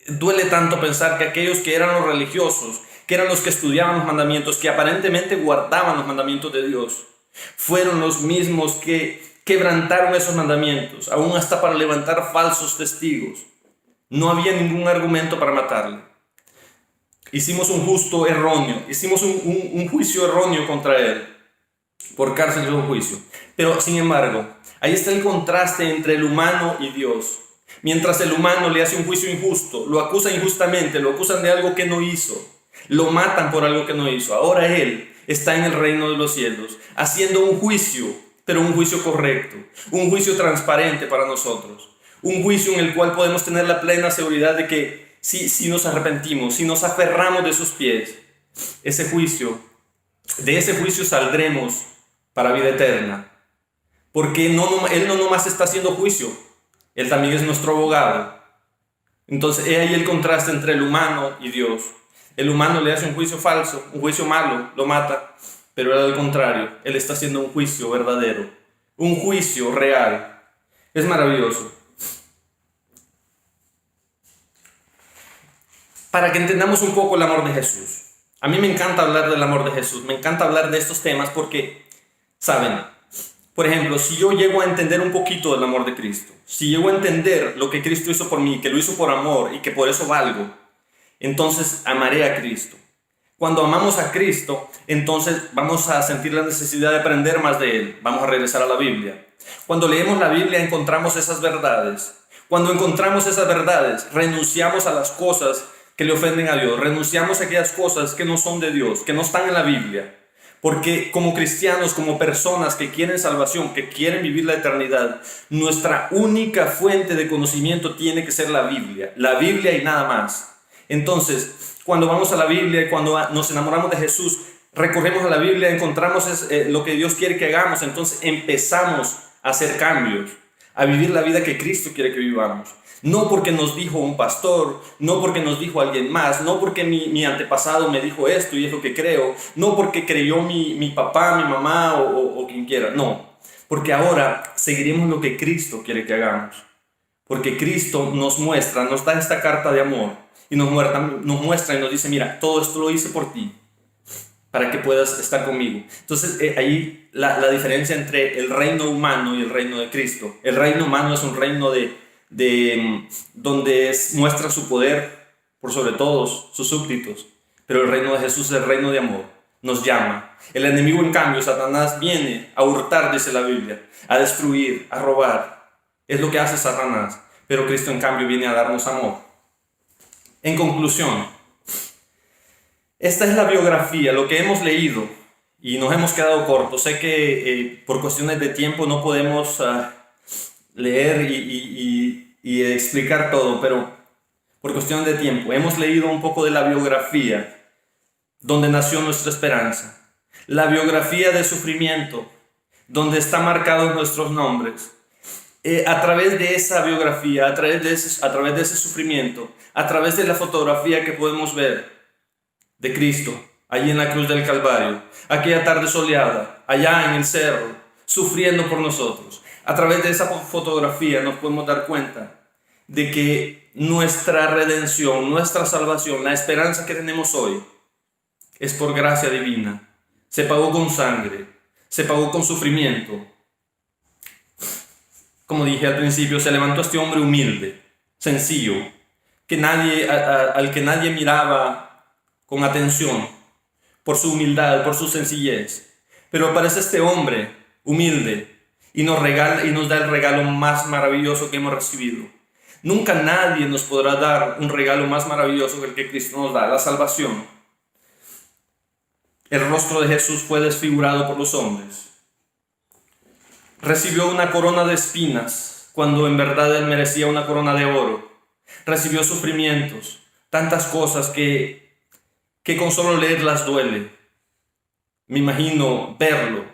duele tanto pensar que aquellos que eran los religiosos, que eran los que estudiaban los mandamientos, que aparentemente guardaban los mandamientos de Dios, fueron los mismos que quebrantaron esos mandamientos, aún hasta para levantar falsos testigos. No había ningún argumento para matarle. Hicimos un juicio erróneo contra él, por cárcel y por juicio. Pero sin embargo, ahí está el contraste entre el humano y Dios. Mientras el humano le hace un juicio injusto, lo acusa injustamente, lo acusan de algo que no hizo, lo matan por algo que no hizo. Ahora él está en el reino de los cielos, haciendo un juicio, pero un juicio correcto, un juicio transparente para nosotros, un juicio en el cual podemos tener la plena seguridad de que si nos arrepentimos, si nos aferramos de sus pies, de ese juicio saldremos para vida eterna. Porque Él no nomás está haciendo juicio, Él también es nuestro abogado. Entonces, he ahí el contraste entre el humano y Dios. El humano le hace un juicio falso, un juicio malo, lo mata. Pero Él al contrario, Él está haciendo un juicio verdadero, un juicio real. Es maravilloso. Para que entendamos un poco el amor de Jesús. A mí me encanta hablar del amor de Jesús, me encanta hablar de estos temas porque, ¿saben? Por ejemplo, si yo llego a entender un poquito del amor de Cristo, si llego a entender lo que Cristo hizo por mí, que lo hizo por amor y que por eso valgo, entonces amaré a Cristo. Cuando amamos a Cristo, entonces vamos a sentir la necesidad de aprender más de Él. Vamos a regresar a la Biblia. Cuando leemos la Biblia encontramos esas verdades. Cuando encontramos esas verdades, renunciamos a las cosas que le ofenden a Dios. Renunciamos a aquellas cosas que no son de Dios, que no están en la Biblia. Porque como cristianos, como personas que quieren salvación, que quieren vivir la eternidad, nuestra única fuente de conocimiento tiene que ser la Biblia y nada más. Entonces, cuando vamos a la Biblia y cuando nos enamoramos de Jesús, recorremos a la Biblia, encontramos lo que Dios quiere que hagamos, entonces empezamos a hacer cambios, a vivir la vida que Cristo quiere que vivamos. No porque nos dijo un pastor, no porque nos dijo alguien más, no porque mi antepasado me dijo esto y es lo que creo, no porque creyó mi papá, mi mamá o quien quiera, no. Porque ahora seguiremos lo que Cristo quiere que hagamos. Porque Cristo nos muestra, nos da esta carta de amor y nos muestra y nos dice, mira, todo esto lo hice por ti, para que puedas estar conmigo. Entonces ahí la diferencia entre el reino humano y el reino de Cristo. El reino humano es un reino donde muestra su poder por sobre todos sus súbditos, pero el reino de Jesús es el reino de amor, nos llama. El enemigo, en cambio, Satanás, viene a hurtar, dice la Biblia, a destruir, a robar. Es lo que hace Satanás, pero Cristo, en cambio, viene a darnos amor. En conclusión, esta es la biografía, lo que hemos leído, y nos hemos quedado cortos. Sé que por cuestiones de tiempo no podemos leer y explicar todo, pero por cuestión de tiempo hemos leído un poco de la biografía donde nació nuestra esperanza, la biografía de sufrimiento donde están marcados nuestros nombres. A través de esa biografía, a través de ese sufrimiento, a través de la fotografía que podemos ver de Cristo allí en la cruz del Calvario, aquella tarde soleada, allá en el cerro, sufriendo por nosotros. A través de esa fotografía nos podemos dar cuenta de que nuestra redención, nuestra salvación, la esperanza que tenemos hoy, es por gracia divina. Se pagó con sangre, se pagó con sufrimiento. Como dije al principio, se levantó este hombre humilde, sencillo, al que nadie miraba con atención por su humildad, por su sencillez. Pero aparece este hombre humilde y nos da el regalo más maravilloso que hemos recibido. Nunca nadie nos podrá dar un regalo más maravilloso que el que Cristo nos da, la salvación. El rostro de Jesús fue desfigurado por los hombres. Recibió una corona de espinas cuando en verdad él merecía una corona de oro. Recibió sufrimientos, tantas cosas que con solo leerlas duele. Me imagino verlo,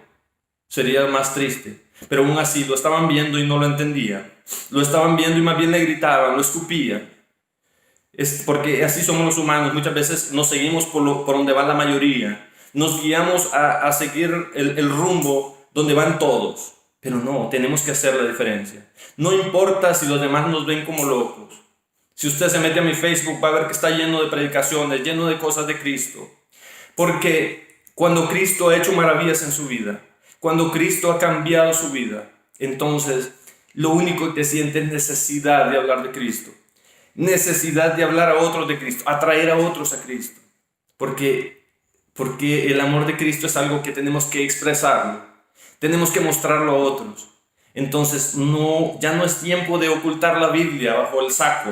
sería más triste. Pero aún así lo estaban viendo y no lo entendían. Lo estaban viendo y más bien le gritaban, lo escupían. Es porque así somos los humanos. Muchas veces nos seguimos por donde va la mayoría. Nos guiamos a seguir el rumbo donde van todos. Pero no, tenemos que hacer la diferencia. No importa si los demás nos ven como locos. Si usted se mete a mi Facebook va a ver que está lleno de predicaciones, lleno de cosas de Cristo. Porque cuando Cristo ha hecho maravillas en su vida, cuando Cristo ha cambiado su vida, entonces lo único que siente es necesidad de hablar de Cristo. Necesidad de hablar a otros de Cristo, atraer a otros a Cristo. Porque el amor de Cristo es algo que tenemos que expresarlo. Tenemos que mostrarlo a otros. Entonces ya no es tiempo de ocultar la Biblia bajo el saco.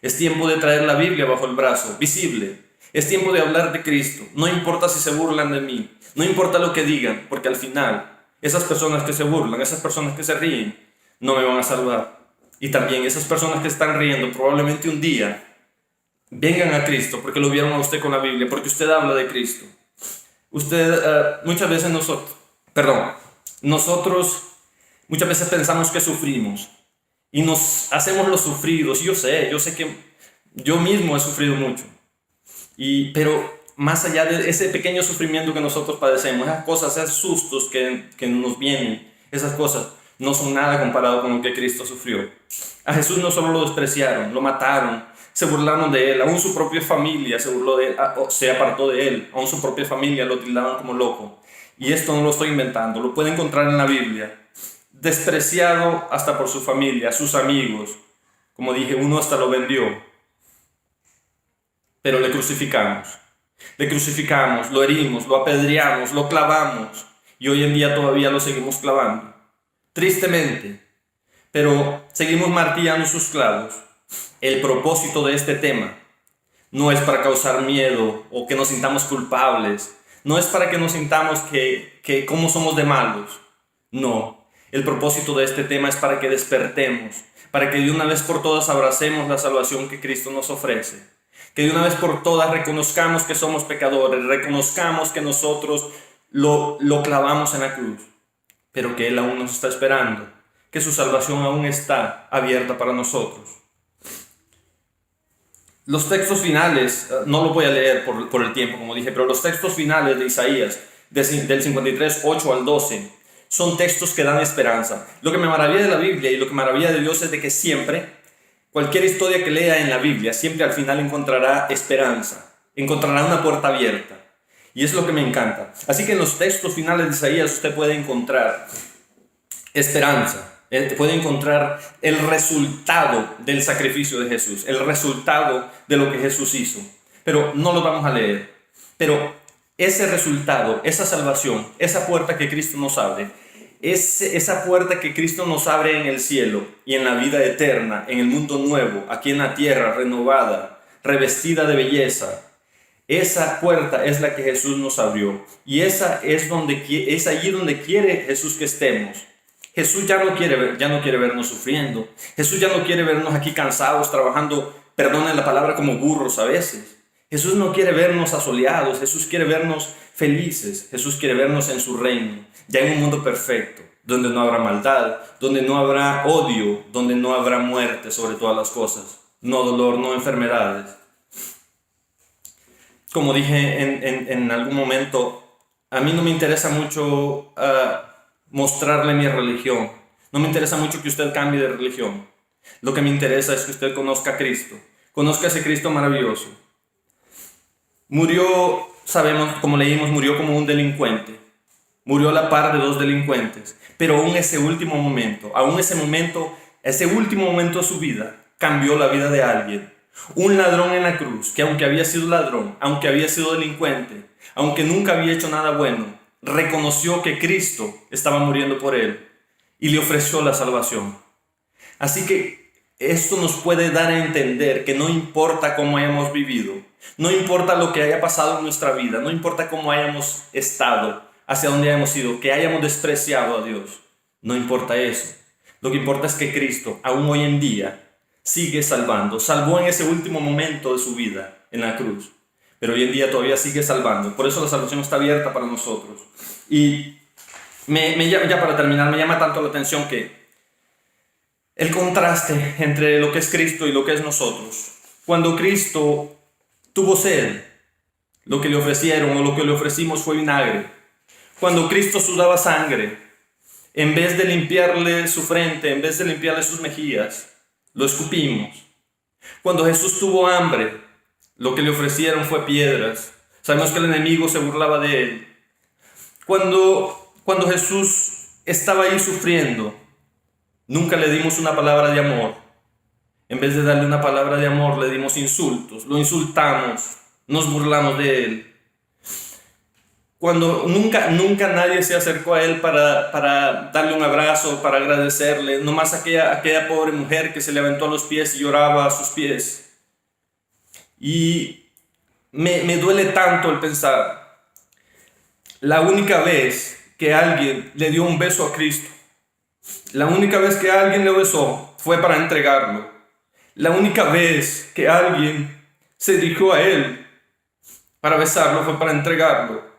Es tiempo de traer la Biblia bajo el brazo, visible. Es tiempo de hablar de Cristo. No importa si se burlan de mí. No importa lo que digan, porque al final, esas personas que se burlan, esas personas que se ríen, no me van a salvar. Y también esas personas que están riendo, probablemente un día vengan a Cristo porque lo vieron a usted con la Biblia, porque usted habla de Cristo. Muchas veces nosotros muchas veces pensamos que sufrimos y nos hacemos los sufridos. Yo sé que yo mismo he sufrido mucho. Pero más allá de ese pequeño sufrimiento que nosotros padecemos, esas cosas, esos sustos que nos vienen, esas cosas no son nada comparado con lo que Cristo sufrió. A Jesús no solo lo despreciaron, lo mataron, se burlaron de él, aún su propia familia se apartó de él, aún su propia familia lo tildaban como loco. Y esto no lo estoy inventando, lo puede encontrar en la Biblia. Despreciado hasta por su familia, sus amigos. Como dije, uno hasta lo vendió. Pero le crucificamos, lo herimos, lo apedreamos, lo clavamos y hoy en día todavía lo seguimos clavando, tristemente, pero seguimos martillando sus clavos. El propósito de este tema no es para causar miedo o que nos sintamos culpables, no es para que nos sintamos que cómo somos de malos, no. El propósito de este tema es para que despertemos, para que de una vez por todas abracemos la salvación que Cristo nos ofrece. Que de una vez por todas reconozcamos que somos pecadores, reconozcamos que nosotros lo clavamos en la cruz, pero que Él aún nos está esperando, que su salvación aún está abierta para nosotros. Los textos finales, no los voy a leer por el tiempo, como dije, pero los textos finales de Isaías, del 53, 8 al 12, son textos que dan esperanza. Lo que me maravilla de la Biblia y lo que me maravilla de Dios es de que siempre, cualquier historia que lea en la Biblia, siempre al final encontrará esperanza, encontrará una puerta abierta. Y es lo que me encanta. Así que en los textos finales de Isaías usted puede encontrar esperanza, puede encontrar el resultado del sacrificio de Jesús, el resultado de lo que Jesús hizo. Pero no lo vamos a leer. Pero ese resultado, esa salvación, esa puerta que Cristo nos abre, esa puerta que Cristo nos abre en el cielo y en la vida eterna, en el mundo nuevo, aquí en la tierra renovada, revestida de belleza, esa puerta es la que Jesús nos abrió y es allí donde quiere Jesús que estemos. Jesús ya no quiere vernos sufriendo. Jesús ya no quiere vernos aquí cansados, trabajando, perdonen la palabra, como burros a veces. Jesús no quiere vernos asoleados. Jesús quiere vernos felices. Jesús quiere vernos en su reino, ya en un mundo perfecto, donde no habrá maldad, donde no habrá odio, donde no habrá muerte sobre todas las cosas, no dolor, no enfermedades. Como dije en algún momento, a mí no me interesa mucho mostrarle mi religión. No me interesa mucho que usted cambie de religión. Lo que me interesa es que usted conozca a Cristo, conozca a ese Cristo maravilloso. Murió, sabemos, como leímos, murió como un delincuente. Murió a la par de dos delincuentes. Pero aún ese último momento, ese último momento de su vida, cambió la vida de alguien. Un ladrón en la cruz, que aunque había sido ladrón, aunque había sido delincuente, aunque nunca había hecho nada bueno, reconoció que Cristo estaba muriendo por él y le ofreció la salvación. Así que esto nos puede dar a entender que no importa cómo hayamos vivido, no importa lo que haya pasado en nuestra vida, no importa cómo hayamos estado, hacia dónde hayamos ido, que hayamos despreciado a Dios, no importa eso. Lo que importa es que Cristo, aún hoy en día, sigue salvando. Salvó en ese último momento de su vida en la cruz, pero hoy en día todavía sigue salvando. Por eso la salvación está abierta para nosotros. Y ya para terminar, me llama tanto la atención que el contraste entre lo que es Cristo y lo que es nosotros. Cuando Cristo tuvo sed, lo que le ofrecieron o lo que le ofrecimos fue vinagre. Cuando Cristo sudaba sangre, en vez de limpiarle su frente, en vez de limpiarle sus mejillas, lo escupimos. Cuando Jesús tuvo hambre, lo que le ofrecieron fue piedras. Sabemos que el enemigo se burlaba de él. Cuando Jesús estaba ahí sufriendo, nunca le dimos una palabra de amor. En vez de darle una palabra de amor, le dimos insultos, lo insultamos, nos burlamos de él. Cuando nunca nadie se acercó a él para darle un abrazo, para agradecerle, nomás aquella pobre mujer que se le aventó a los pies y lloraba a sus pies. Y me duele tanto el pensar, la única vez que alguien le dio un beso a Cristo, la única vez que alguien le besó fue para entregarlo. La única vez que alguien se dirigió a él para besarlo fue para entregarlo.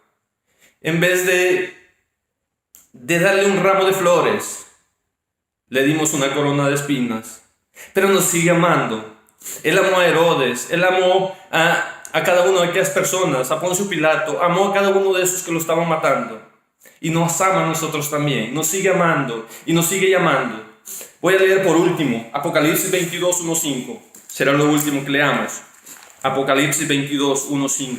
En vez de darle un ramo de flores, le dimos una corona de espinas. Pero nos sigue amando. Él amó a Herodes, él amó a cada una de aquellas personas, a Poncio Pilato, amó a cada uno de esos que lo estaban matando. Y nos ama a nosotros también, nos sigue amando y nos sigue llamando. Voy a leer por último Apocalipsis 22, 1-5. Será lo último que leamos. Apocalipsis 22, 1-5.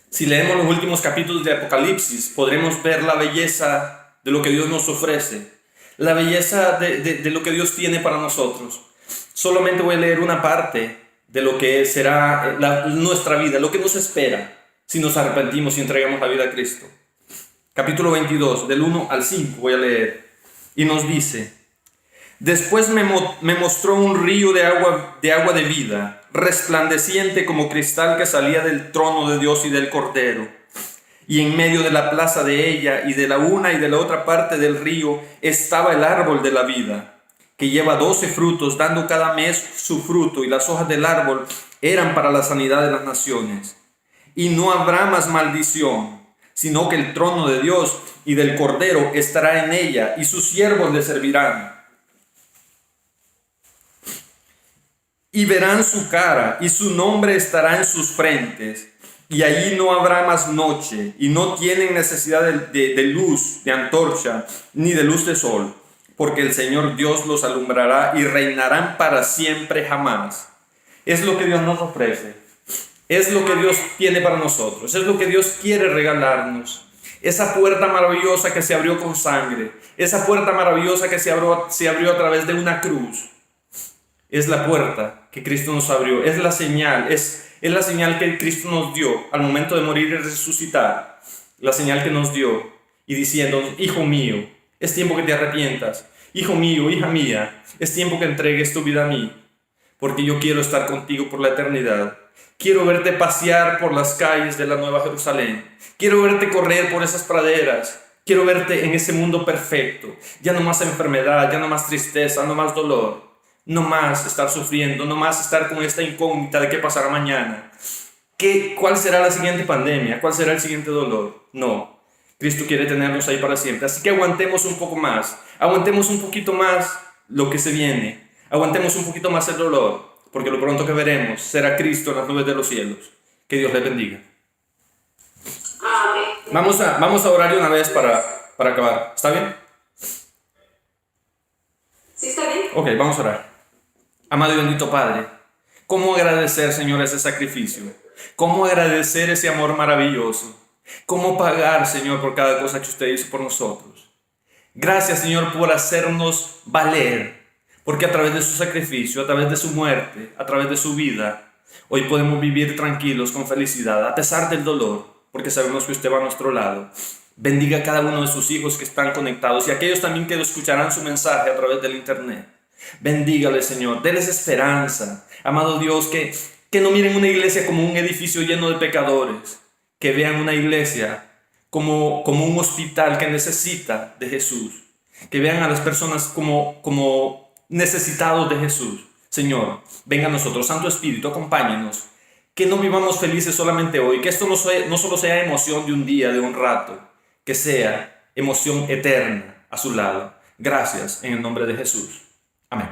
Si leemos los últimos capítulos de Apocalipsis, podremos ver la belleza de lo que Dios nos ofrece, la belleza de lo que Dios tiene para nosotros. Solamente voy a leer una parte de lo que será nuestra vida, lo que nos espera si nos arrepentimos y entregamos la vida a Cristo. Capítulo 22, del 1 al 5 voy a leer. Y nos dice: después me mostró un río de agua de vida, resplandeciente como cristal, que salía del trono de Dios y del Cordero. Y en medio de la plaza de ella, y de la una y de la otra parte del río, estaba el árbol de la vida, que lleva 12 frutos, dando cada mes su fruto, y las hojas del árbol eran para la sanidad de las naciones. Y no habrá más maldición, sino que el trono de Dios y del Cordero estará en ella, y sus siervos le servirán. Y verán su cara, y su nombre estará en sus frentes, y allí no habrá más noche, y no tienen necesidad de luz, de antorcha, ni de luz de sol, porque el Señor Dios los alumbrará y reinarán para siempre jamás. Es lo que Dios nos ofrece, es lo que Dios tiene para nosotros, es lo que Dios quiere regalarnos. Esa puerta maravillosa que se abrió con sangre, esa puerta maravillosa que se abrió a través de una cruz, es la puerta que Cristo nos abrió, es la señal, es la señal que Cristo nos dio al momento de morir y resucitar, la señal que nos dio, y diciendo: hijo mío, es tiempo que te arrepientas, hijo mío, hija mía, es tiempo que entregues tu vida a mí, porque yo quiero estar contigo por la eternidad. Quiero verte pasear por las calles de la Nueva Jerusalén, quiero verte correr por esas praderas, quiero verte en ese mundo perfecto, ya no más enfermedad, ya no más tristeza, no más dolor. No más estar sufriendo, no más estar con esta incógnita de qué pasará mañana. ¿Cuál será la siguiente pandemia? ¿Cuál será el siguiente dolor? No, Cristo quiere tenernos ahí para siempre. Así que aguantemos un poco más, aguantemos un poquito más lo que se viene, aguantemos un poquito más el dolor, porque lo pronto que veremos será Cristo en las nubes de los cielos. Que Dios les bendiga. Vamos a orar de una vez para acabar. ¿Está bien? Ok, vamos a orar. Amado y bendito Padre, ¿cómo agradecer, Señor, ese sacrificio? ¿Cómo agradecer ese amor maravilloso? ¿Cómo pagar, Señor, por cada cosa que usted hizo por nosotros? Gracias, Señor, por hacernos valer, porque a través de su sacrificio, a través de su muerte, a través de su vida, hoy podemos vivir tranquilos, con felicidad, a pesar del dolor, porque sabemos que usted va a nuestro lado. Bendiga a cada uno de sus hijos que están conectados y a aquellos también que escucharán su mensaje a través del internet. Bendígale, Señor, déles esperanza. Amado Dios, que no miren una iglesia como un edificio lleno de pecadores, que vean una iglesia como un hospital que necesita de Jesús, que vean a las personas como necesitados de Jesús. Señor, venga a nosotros, Santo Espíritu, acompáñenos, que no vivamos felices solamente hoy, que esto no solo sea emoción de un día, de un rato, que sea emoción eterna a su lado. Gracias en el nombre de Jesús. Amén.